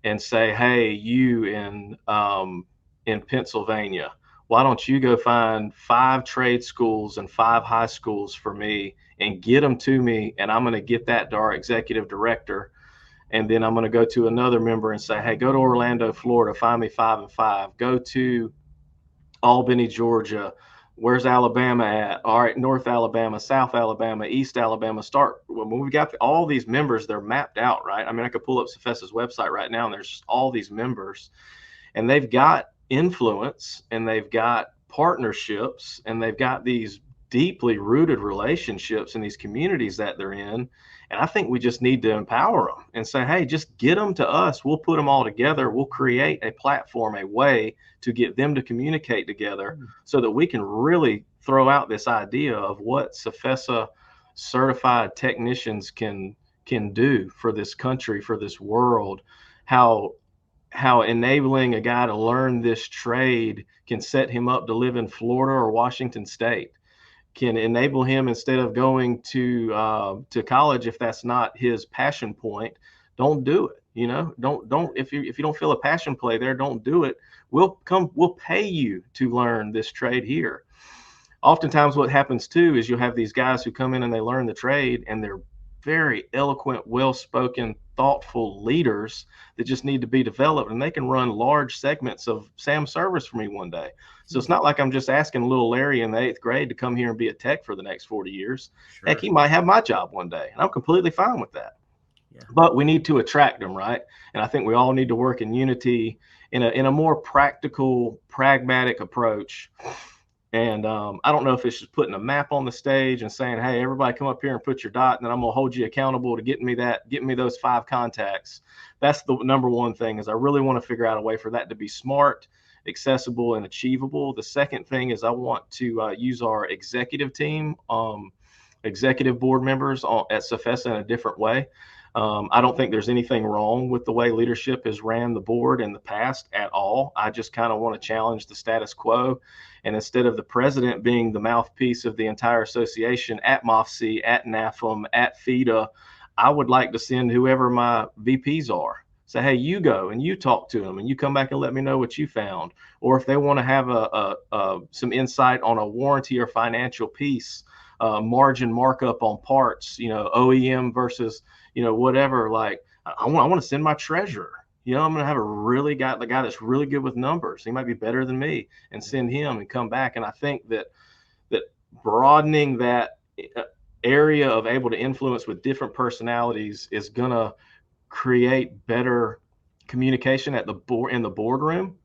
and say, hey, you in Pennsylvania, why don't you go find 5 trade schools and 5 high schools for me and get them to me, and I'm going to get that to our executive director. And then I'm going to go to another member and say, hey, go to Orlando, Florida, find me 5 and 5. Go to Albany, Georgia. Where's Alabama at? All right, North Alabama, South Alabama, East Alabama. When we got all these members, they're mapped out, right? I mean, I could pull up CFESA's website right now, and there's all these members. And they've got influence, and they've got partnerships, and they've got these deeply rooted relationships in these communities that they're in. And I think we just need to empower them and say, hey, just get them to us. We'll put them all together. We'll create a platform, a way to get them to communicate together so that we can really throw out this idea of what CFESA certified technicians can do for this country, for this world, how enabling a guy to learn this trade can set him up to live in Florida or Washington State. can enable him, instead of going to college if that's not his passion point, don't do it. Don't if you don't feel a passion play there, don't do it. We'll pay you to learn this trade here. Oftentimes what happens too is you'll have these guys who come in and they learn the trade, and they're very eloquent, well-spoken, thoughtful leaders that just need to be developed, and they can run large segments of Sam service for me one day. So it's not like I'm just asking little Larry in the 8th grade to come here and be a tech for the next 40 years. Sure. Heck, he might have my job one day, and I'm completely fine with that. Yeah. But we need to attract them, right? And I think we all need to work in unity in a more practical, pragmatic approach. And I don't know if it's just putting a map on the stage and saying, hey, everybody come up here and put your dot, and then I'm going to hold you accountable to getting me those 5 contacts. That's the number one thing, is I really want to figure out a way for that to be smart, accessible, and achievable. The second thing is I want to use our executive team, executive board members at CFESA in a different way. I don't think there's anything wrong with the way leadership has ran the board in the past at all. I just kind of want to challenge the status quo. And instead of the president being the mouthpiece of the entire association at MOFC, at NAFM, at FEDA, I would like to send whoever my VPs are. Say, hey, you go and you talk to them and you come back and let me know what you found. Or if they want to have some insight on a warranty or financial piece, margin markup on parts, OEM versus, whatever, like I want to send my treasurer. I'm going to have the guy that's really good with numbers. He might be better than me, and send him and come back. And I think that broadening that area of able to influence with different personalities is going to create better communication in the boardroom.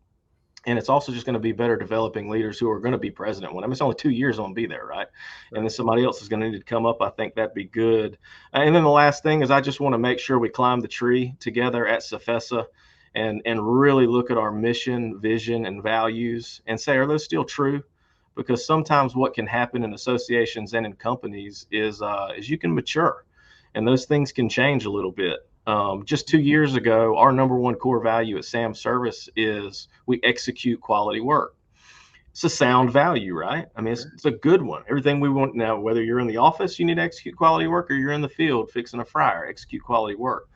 And it's also just going to be better developing leaders who are going to be president when it's only 2 years I'm going to be there, right? And then somebody else is going to need to come up. I think that'd be good. And then the last thing is I just want to make sure we climb the tree together at CFESA and really look at our mission, vision, and values and say, are those still true? Because sometimes what can happen in associations and in companies is you can mature, and those things can change a little bit. Just 2 years ago, our number one core value at Sam Service is we execute quality work. It's a sound value, right? It's a good one. Everything we want now, whether you're in the office, you need to execute quality work, or you're in the field fixing a fryer, execute quality work.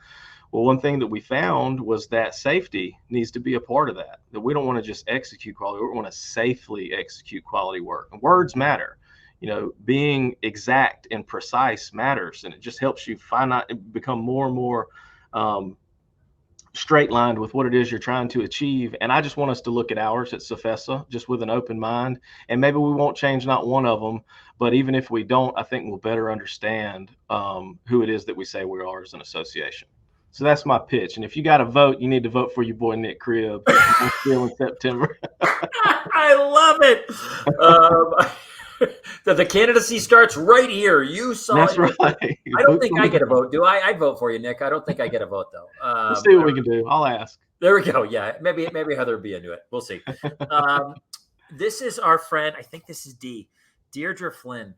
Well, one thing that we found was that safety needs to be a part of that we don't want to just execute quality work. We want to safely execute quality work. And words matter. Being exact and precise matters, and it just helps you become more and more straight lined with what it is you're trying to achieve. And I just want us to look at ours at CFESA just with an open mind, and maybe we won't change not one of them, but even if we don't, I think we'll better understand who it is that we say we are as an association. So that's my pitch. And if you got to vote, you need to vote for your boy Nick Cribb in September. I love it. The candidacy starts right here. You saw That's it. Right. I don't think I get a vote, do I? I'd vote for you, Nick. I don't think I get a vote, though. Let's see what we can do. I'll ask. There we go. Yeah, maybe Heather would be into it. We'll see. This is our friend. I think this is Deirdre Flynn.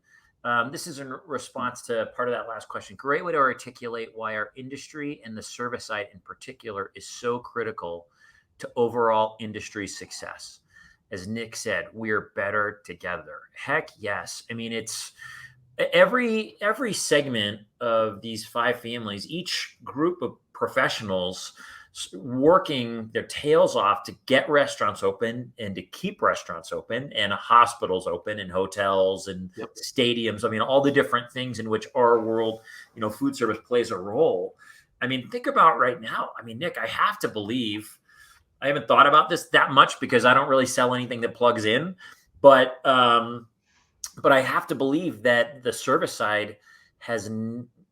This is in response to part of that last question. Great way to articulate why our industry and the service side in particular is so critical to overall industry success. As Nick said, we're better together. Heck yes. It's every segment of these 5 families, each group of professionals working their tails off to get restaurants open and to keep restaurants open, and hospitals open, and hotels and stadiums. All the different things in which our world, food service plays a role. Think about right now. Nick, I have to believe, I haven't thought about this that much because I don't really sell anything that plugs in, but I have to believe that the service side has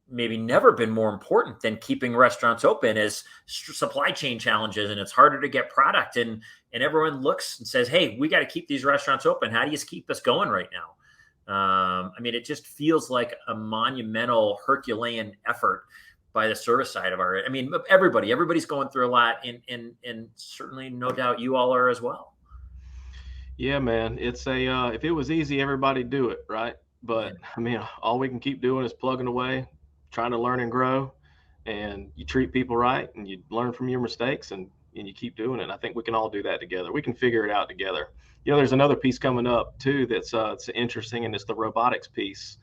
maybe never been more important than keeping restaurants open, as supply chain challenges, and it's harder to get product, and everyone looks and says, hey, we got to keep these restaurants open. How do you keep us going right now? It just feels like a monumental Herculean effort by the service side of our, everybody's going through a lot, and certainly no doubt you all are as well. Yeah, man. It's if it was easy, everybody'd do it, right? But all we can keep doing is plugging away, trying to learn and grow, and you treat people right, and you learn from your mistakes, and you keep doing it. And I think we can all do that together. We can figure it out together. there's another piece coming up too that's it's interesting, and it's the robotics piece.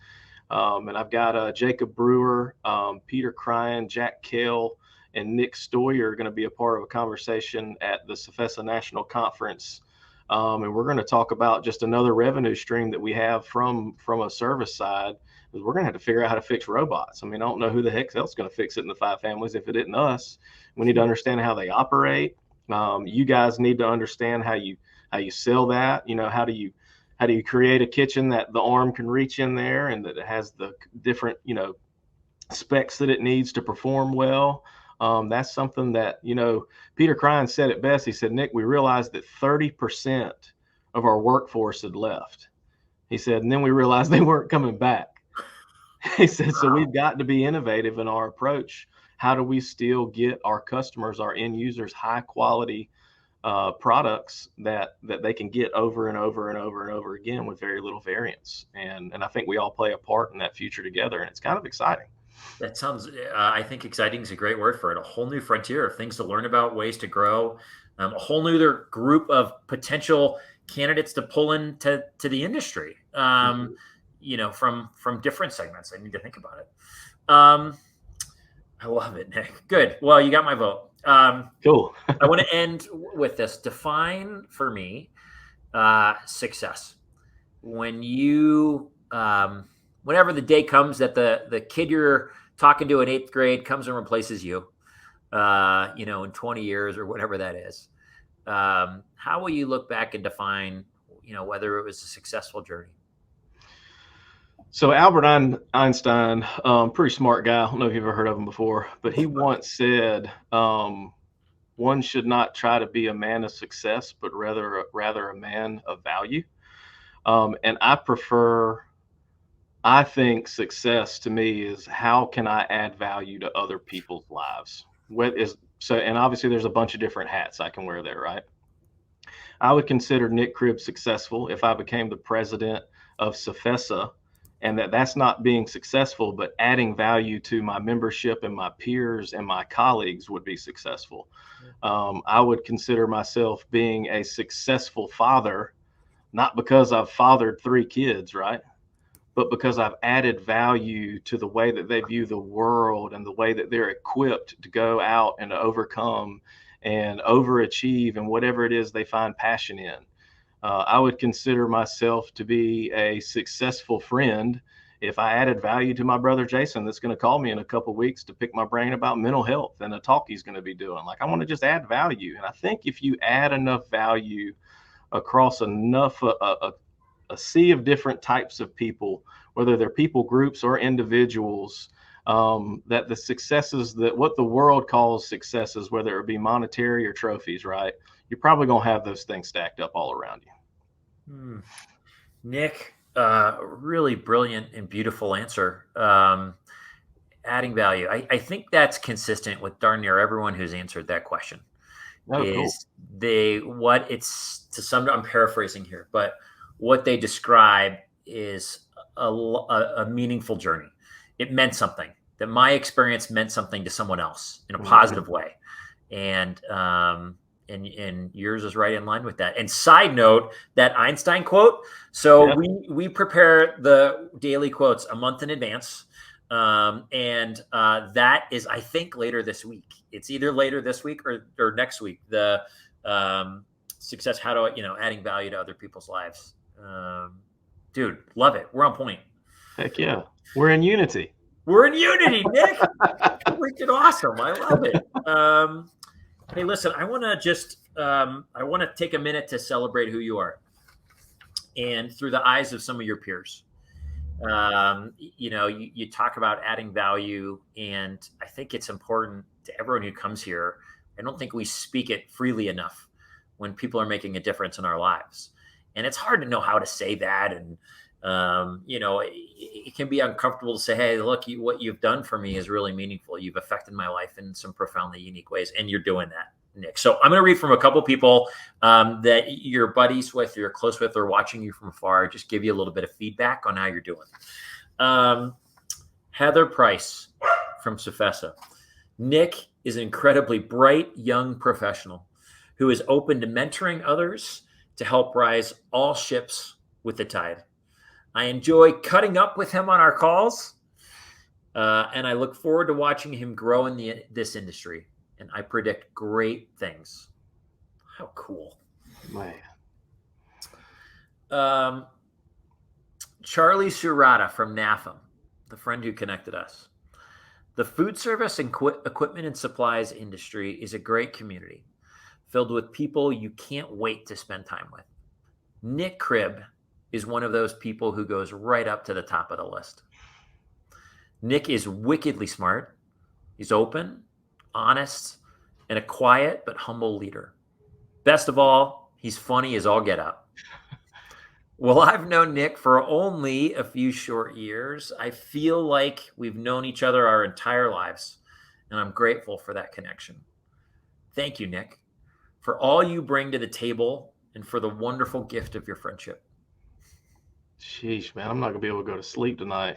And I've got Jacob Brewer, Peter Cryan, Jack Kell, and Nick Stoyer are going to be a part of a conversation at the CFESA National Conference. And we're going to talk about just another revenue stream that we have from a service side. We're going to have to figure out how to fix robots. I mean, I don't know who the heck else is going to fix it in the five families if it isn't us. We need to understand how they operate. You guys need to understand how you sell that. How do you create a kitchen that the arm can reach in there and that it has the different specs that it needs to perform well. That's something that, Peter Cryan said it best. He said, Nick, we realized that 30% of our workforce had left. He said, and then we realized they weren't coming back. He said, so we've got to be innovative in our approach. How do we still get our customers, our end users, high quality products that they can get over and over and over and over again with very little variance? And I think we all play a part in that future together, and it's kind of exciting. That sounds, I think exciting is a great word for it. A whole new frontier of things to learn about, ways to grow, a whole new group of potential candidates to pull into the industry, from different segments. I need to think about it. I love it, Nick. Good. Well, you got my vote. Cool. I want to end with this. Define for me success. When you, whenever the day comes that the kid you're talking to in 8th grade comes and replaces you, in 20 years or whatever that is, how will you look back and define, whether it was a successful journey? So Albert Einstein, pretty smart guy. I don't know if you've ever heard of him before, but he once said, one should not try to be a man of success, but rather a man of value. And I think success to me is how can I add value to other people's lives? And obviously there's a bunch of different hats I can wear there, right? I would consider Nick Cribb successful if I became the president of CFESA, and that's not being successful, but adding value to my membership and my peers and my colleagues would be successful. I would consider myself being a successful father, not because I've fathered 3 kids, right? But because I've added value to the way that they view the world and the way that they're equipped to go out and to overcome and overachieve and whatever it is they find passion in. I would consider myself to be a successful friend if I added value to my brother Jason that's going to call me in a couple of weeks to pick my brain about mental health and a talk he's going to be doing. Like, I want to just add value. And I think if you add enough value across enough a sea of different types of people, whether they're people groups or individuals, that the successes, that what the world calls successes, whether it be monetary or trophies, right? You're probably going to have those things stacked up all around you. Nick, really brilliant and beautiful answer. Adding value. I think that's consistent with darn near everyone who's answered that question. I'm paraphrasing here, but what they describe is a meaningful journey. It meant something, that my experience meant something to someone else in a positive way. And yours is right in line with that. And side note, that Einstein quote. So we prepare the daily quotes a month in advance. That is, I think, later this week. It's either later this week or next week. The success, adding value to other people's lives. Dude, love it. We're on point. Heck yeah. We're in unity. We're in unity, Nick. Freaking awesome. I love it. Hey, listen, I want to take a minute to celebrate who you are, and through the eyes of some of your peers. You talk about adding value, and I think it's important to everyone who comes here. I don't think we speak it freely enough when people are making a difference in our lives. And it's hard to know how to say that. And, it can be uncomfortable to say, hey, look, what you've done for me is really meaningful. You've affected my life in some profoundly unique ways. And you're doing that, Nick. So I'm going to read from a couple people that you're buddies with, you're close with, or watching you from afar. Just give you a little bit of feedback on how you're doing. Heather Price from CFESA. Nick is an incredibly bright young professional who is open to mentoring others to help rise all ships with the tide. I enjoy cutting up with him on our calls, and I look forward to watching him grow in this industry. And I predict great things. How cool. Man. Charlie Surata from NAFM, the friend who connected us. The food service and equipment and supplies industry is a great community filled with people you can't wait to spend time with. Nick Cribb is one of those people who goes right up to the top of the list. Nick is wickedly smart. He's open, honest, and a quiet but humble leader. Best of all, he's funny as all get out. Well, I've known Nick for only a few short years. I feel like we've known each other our entire lives, and I'm grateful for that connection. Thank you, Nick, for all you bring to the table and for the wonderful gift of your friendship. Sheesh, man, I'm not going to be able to go to sleep tonight.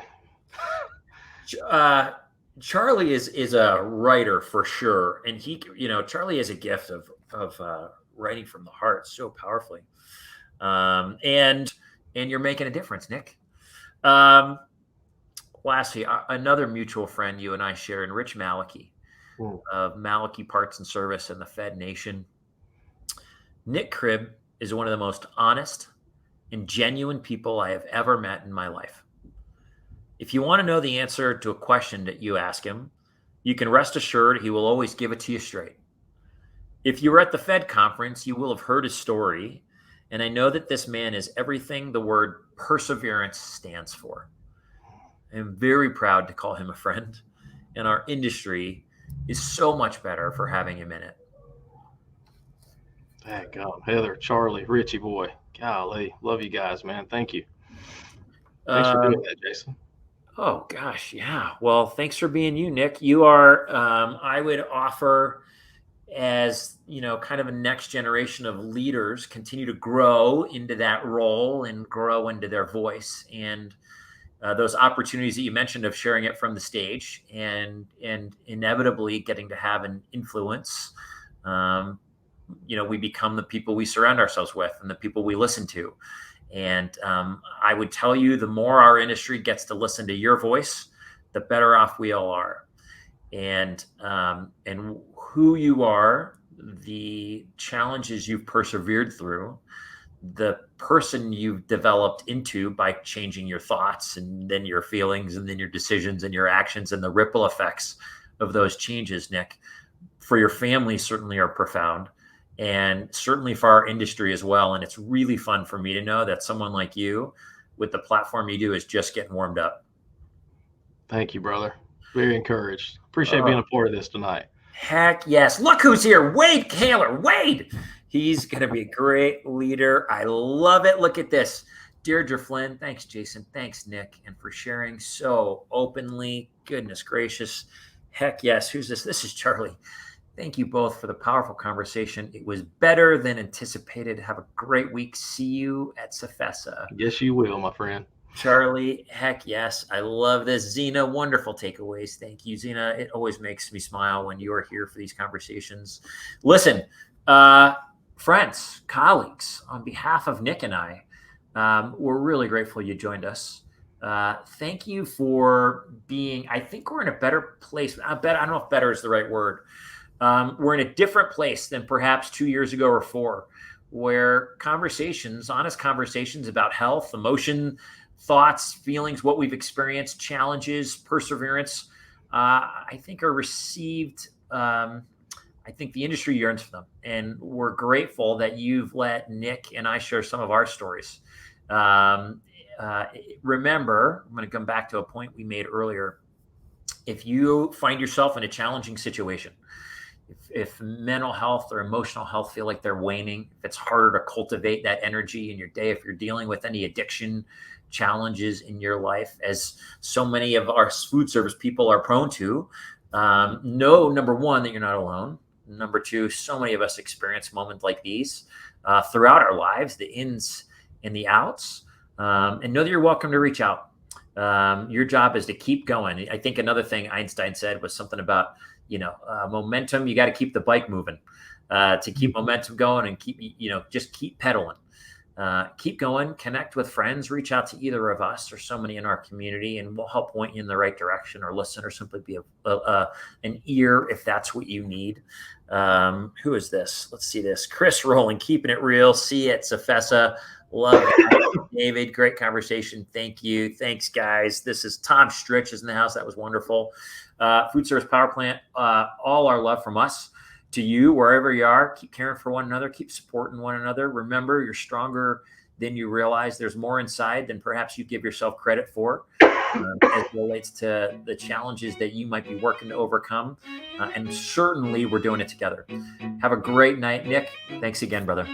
Charlie is a writer for sure. And Charlie has a gift of writing from the heart so powerfully. And you're making a difference, Nick. Lastly, another mutual friend you and I share in Rich Malachy of Malachy Parts and Service and the Fed Nation. Nick Cribb is one of the most honest and genuine people I have ever met in my life. If you want to know the answer to a question that you ask him, you can rest assured he will always give it to you straight. If you were at the Fed conference, you will have heard his story. And I know that this man is everything the word perseverance stands for. I am very proud to call him a friend, and our industry is so much better for having him in it. Thank God. Heather, Charlie, Richie boy. Golly. Love you guys, man. Thank you. Thanks for doing that, Jason. Oh, gosh. Yeah. Well, thanks for being you, Nick. You are, I would offer, as kind of a next generation of leaders continue to grow into that role and grow into their voice, and those opportunities that you mentioned of sharing it from the stage and inevitably getting to have an influence. We become the people we surround ourselves with and the people we listen to. And I would tell you, the more our industry gets to listen to your voice, the better off we all are. And who you are, the challenges you've persevered through, the person you've developed into by changing your thoughts and then your feelings and then your decisions and your actions and the ripple effects of those changes, Nick, for your family certainly are profound, and certainly for our industry as well. And it's really fun for me to know that someone like you, with the platform you do, is just getting warmed up. Thank you, brother. Very encouraged. Appreciate being a part of this tonight. Heck yes. Look who's here. Wade Kaler. Wade. He's going to be a great leader. I love it. Look at this. Deirdre Flynn. Thanks, Jason. Thanks, Nick. And for sharing so openly. Goodness gracious. Heck yes. Who's this? This is Charlie. Thank you both for the powerful conversation. It was better than anticipated. Have a great week. See you at CFESA. Yes, you will, my friend. Charlie, heck yes. I love this. Zena, wonderful takeaways. Thank you, Zena. It always makes me smile when you are here for these conversations. Listen, friends, colleagues, on behalf of Nick and I, we're really grateful you joined us. Thank you for being, I think we're in a better place. I don't know if better is the right word. We're in a different place than perhaps 2 years ago or 4, where honest conversations about health, emotion, thoughts, feelings, what we've experienced, challenges, perseverance, I think are received. I think the industry yearns for them. And we're grateful that you've let Nick and I share some of our stories. Remember, I'm going to come back to a point we made earlier. If you find yourself in a challenging situation, if mental health or emotional health feel like they're waning, if it's harder to cultivate that energy in your day, if you're dealing with any addiction challenges in your life, as so many of our food service people are prone to, know, number one, that you're not alone. Number two, so many of us experience moments like these throughout our lives, the ins and the outs, and know that you're welcome to reach out. Your job is to keep going. I think another thing Einstein said was something about, momentum. You got to keep the bike moving to keep momentum going and just keep pedaling. keep going, connect with friends, reach out to either of us. There's so many in our community, and we'll help point you in the right direction, or listen, or simply be an ear if that's what you need. Who is this? Let's see this. Chris Rowling, keeping it real. See you at CFESA. Love it. David, great conversation. Thank you. Thanks, guys. This is Tom Stritch is in the house. That was wonderful. Foodservice Powerplant, all our love from us to you, wherever you are. Keep caring for one another. Keep supporting one another. Remember, you're stronger than you realize. There's more inside than perhaps you give yourself credit for, as it relates to the challenges that you might be working to overcome. And certainly we're doing it together. Have a great night, Nick. Thanks again, brother.